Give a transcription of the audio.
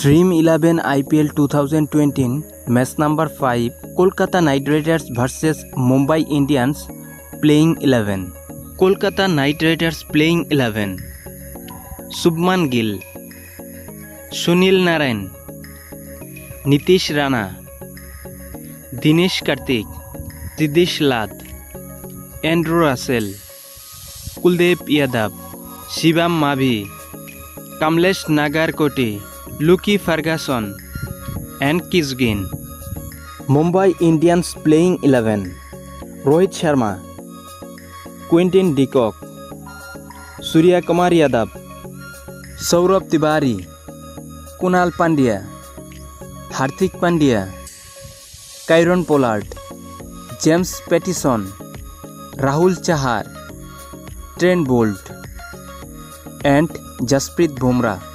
Dream 11 IPL 2020 match number 5 Kolkata Knight Riders vs Mumbai Indians playing 11. Kolkata Knight Riders playing 11. Shubman Gill, Sunil Narine, Nitish Rana, Dinesh Karthik, Siddish Lad, Andrew Russell, Kuldeep Yadav, Shivam Mavi, Kamlesh Nagarkoti, Lucky Ferguson and Kisgin. Mumbai Indians playing 11. Rohit Sharma, Quinton de Kock, Surya Kumar Yadav, Saurabh Tiwari, Kunal Pandya, Hardik Pandya, Kieron Pollard, James Pattison, Rahul Chahar, Trent Bolt and Jasprit Bumrah.